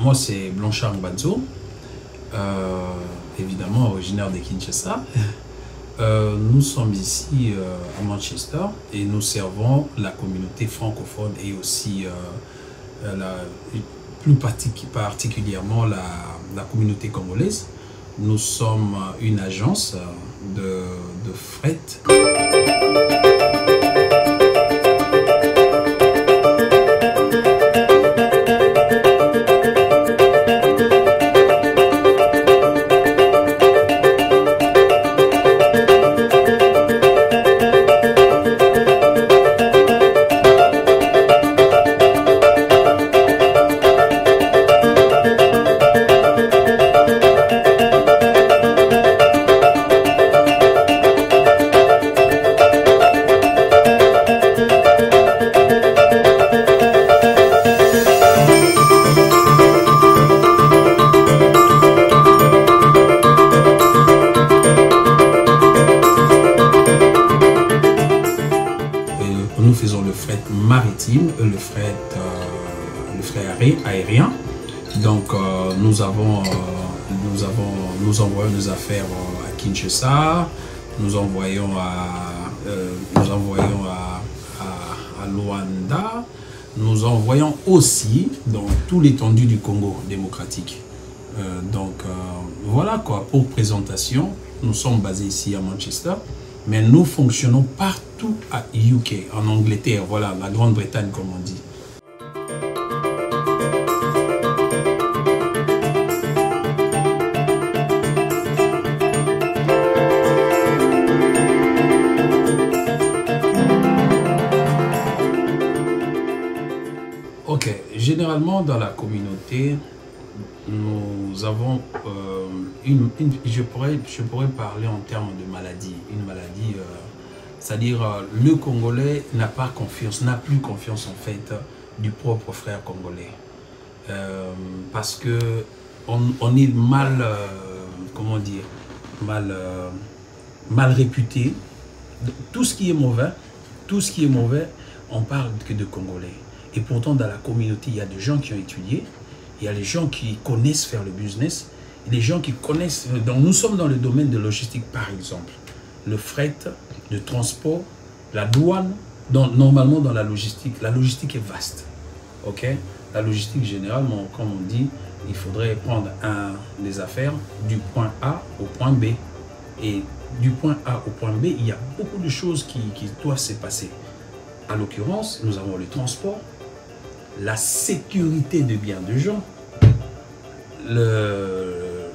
Moi, c'est Blanchard Mbanzo, évidemment originaire de Kinshasa. Nous sommes ici à Manchester et nous servons la communauté francophone et aussi plus particulièrement la communauté congolaise. Nous sommes une agence de fret. Nous faisons le fret maritime, le fret aérien. Donc nous envoyons nos affaires à Kinshasa, nous envoyons à Luanda, nous envoyons aussi dans tout l'étendue du Congo démocratique. Voilà quoi, pour présentation, nous sommes basés ici à Manchester. Mais nous fonctionnons partout à UK, en Angleterre, voilà, la Grande-Bretagne comme on dit. Ok, généralement dans la communauté, nous avons je pourrais parler en termes de maladie. Une maladie, c'est-à-dire le Congolais n'a plus confiance en fait du propre frère congolais. Parce que on est mal, comment dire, mal réputé. Tout ce qui est mauvais, on parle que de Congolais. Et pourtant dans la communauté, il y a des gens qui ont étudié. Il y a les gens qui connaissent faire le business, et les gens qui connaissent... Donc nous sommes dans le domaine de logistique, par exemple. Le fret, le transport, la douane. Donc, normalement, dans la logistique est vaste. Ok? La logistique, généralement, comme on dit, il faudrait prendre les affaires du point A au point B. Et du point A au point B, il y a beaucoup de choses qui doivent se passer. En l'occurrence, nous avons le transport, la sécurité de biens de gens,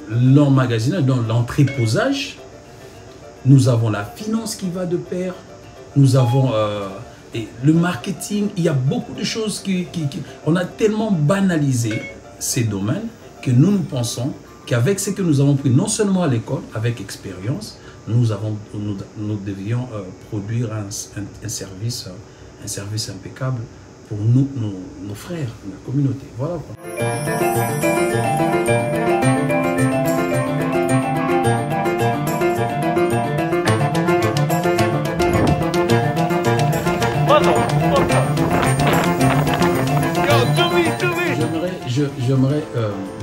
l'emmagasinage, dans l'entreposage, nous avons la finance qui va de pair, nous avons le marketing. Il y a beaucoup de choses on a tellement banalisé ces domaines que nous pensons qu'avec ce que nous avons pris non seulement à l'école, avec expérience, nous devions produire un service impeccable pour nos frères, la communauté. Voilà quoi.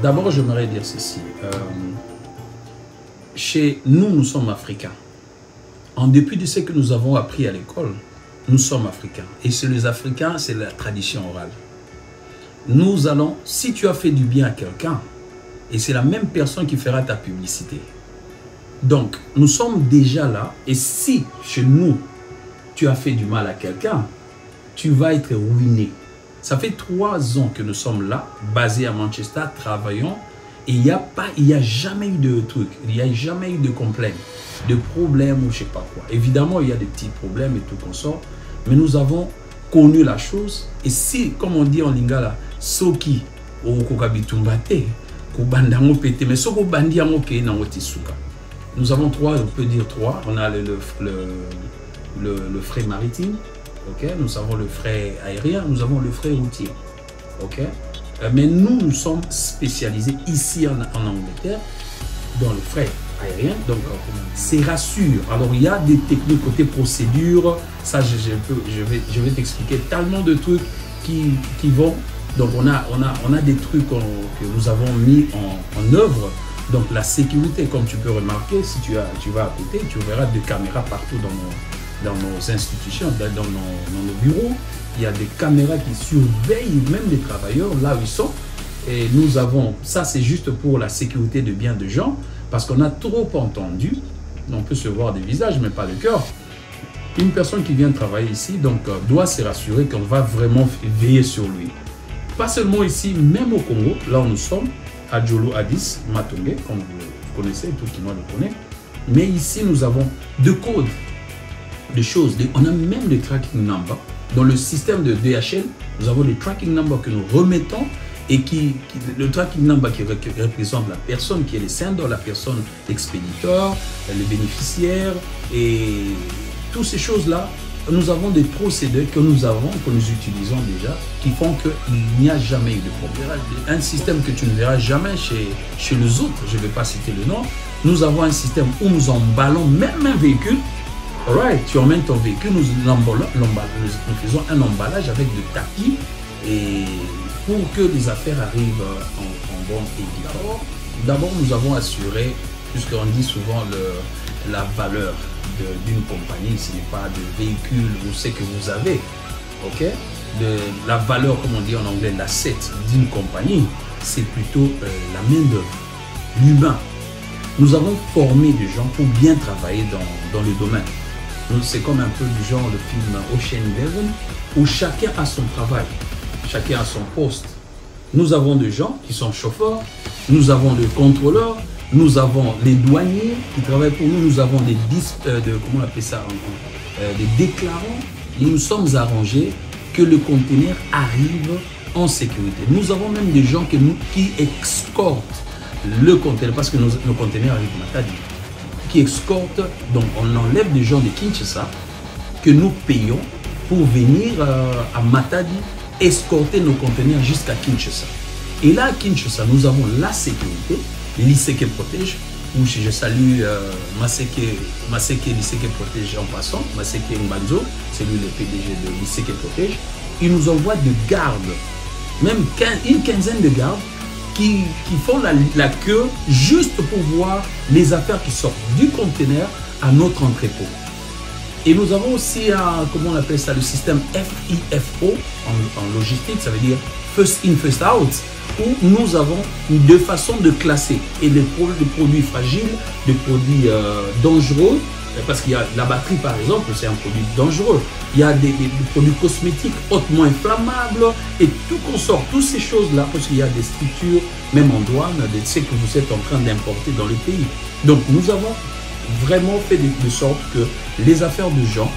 D'abord, j'aimerais dire ceci. Chez nous, nous sommes africains. En dépit de ce que nous avons appris à l'école, nous sommes africains. Et chez les Africains, c'est la tradition orale. Nous allons, si tu as fait du bien à quelqu'un, et c'est la même personne qui fera ta publicité. Donc, nous sommes déjà là. Et si, chez nous, tu as fait du mal à quelqu'un, tu vas être ruiné. Ça fait 3 ans que nous sommes là, basés à Manchester, travaillons. Et il n'y a jamais eu de truc, il n'y a jamais eu de complaintes, de problèmes ou je ne sais pas quoi. Évidemment, il y a des petits problèmes et tout qu'on sort, mais nous avons connu la chose. Et si, comme on dit en lingala, soki au kokabitumbate, kobandango pete, mais soko bandiango ke nango tisuka. Nous avons 3, on peut dire 3. On a le fret maritime, ok. Nous avons le fret aérien, nous avons le fret routier, ok. Mais nous sommes spécialisés ici en Angleterre dans le fret aérien, donc c'est rassure. Alors il y a des techniques côté procédure, ça je vais t'expliquer tellement de trucs qui vont Donc on a des trucs que nous avons mis en œuvre. Donc la sécurité, comme tu peux remarquer, si tu vas à côté, tu verras des caméras partout dans nos institutions, dans nos bureaux. Il y a des caméras qui surveillent même les travailleurs là où ils sont. Et nous avons, ça c'est juste pour la sécurité de bien de gens, parce qu'on a trop entendu, on peut se voir des visages mais pas le cœur. Une personne qui vient travailler ici donc doit se rassurer qu'on va vraiment veiller sur lui. Pas seulement ici, même au Congo, là où nous sommes, à Djolo, Addis, Matongé, comme vous connaissez, tout le monde le connaît. Mais ici, nous avons deux codes, des choses. On a même des tracking numbers. Dans le système de DHL, nous avons des tracking numbers que nous remettons et le tracking number qui représente la personne qui est le sender, la personne expéditeur, les bénéficiaires et toutes ces choses-là. Nous avons des procédés que nous utilisons déjà, qui font qu'il n'y a jamais eu de problème. Un système que tu ne verras jamais chez les autres, je ne vais pas citer le nom. Nous avons un système où nous emballons même un véhicule. Alright, tu emmènes ton véhicule, nous faisons un emballage avec de tapis et pour que les affaires arrivent en bon état. D'abord, nous avons assuré, puisqu'on dit souvent la valeur d'une compagnie, ce n'est pas de véhicule ou ce que vous avez, ok? La valeur, comme on dit en anglais, l'asset d'une compagnie, c'est plutôt la main-d'œuvre, l'humain. Nous avons formé des gens pour bien travailler dans le domaine. C'est comme un peu du genre le film Ocean Eleven, où chacun a son travail, chacun a son poste. Nous avons des gens qui sont chauffeurs, nous avons des contrôleurs, nous avons les douaniers qui travaillent pour nous, nous avons des comment on appelle ça, des déclarants. Nous nous sommes arrangés que le conteneur arrive en sécurité. Nous avons même des gens qui escortent le conteneur, parce que nos conteneurs arrivent à Matadi, qui escortent, donc on enlève des gens de Kinshasa que nous payons pour venir à Matadi escorter nos conteneurs jusqu'à Kinshasa. Et là à Kinshasa, nous avons la sécurité, l'ICK protège, où je salue Maseke l'ICK protège en passant, Maseke Mbanzo, c'est lui le PDG de l'ICK protège. Il nous envoie des gardes, même une quinzaine de gardes qui font la queue juste pour voir les affaires qui sortent du conteneur à notre entrepôt. Et nous avons aussi, comment on appelle ça, le système FIFO en logistique, ça veut dire First In, First Out, où nous avons deux façons de classer et des produits fragiles, des produits dangereux, parce qu'il y a la batterie par exemple, c'est un produit dangereux. Il y a des produits cosmétiques hautement inflammables et tout consort, toutes ces choses-là, parce qu'il y a des structures, même en douane, de ce que vous êtes en train d'importer dans le pays. Donc nous avons vraiment fait de sorte que les affaires de gens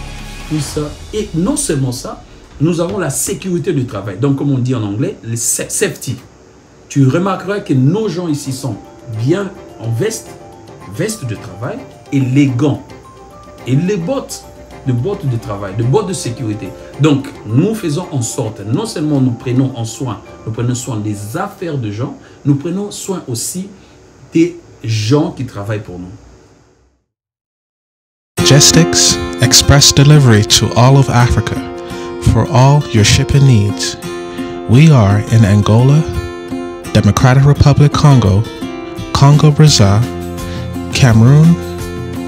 puissent, et non seulement ça, nous avons la sécurité du travail. Donc comme on dit en anglais, le safety. Tu remarqueras que nos gens ici sont bien en veste de travail et les gants et les bottes de travail, de bottes de sécurité. Donc nous faisons en sorte, non seulement nous prenons soin des affaires de gens, nous prenons soin aussi des gens qui travaillent pour nous. Majestix Express Delivery to all of Africa for all your shipping needs. We are in Angola, Democratic Republic Congo, Congo-Brazza, Cameroon,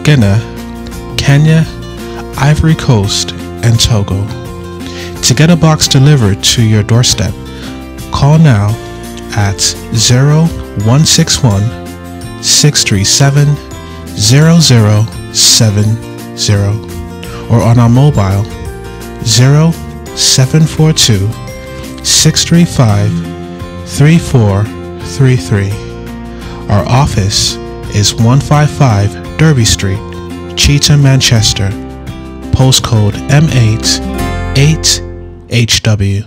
Ghana, Kenya, Ivory Coast, and Togo. To get a box delivered to your doorstep, call now at 0161 637 0070 or on our mobile 0742 635 3433. Our office is 155 Derby Street, Cheetham, Manchester, postcode M8 8HW.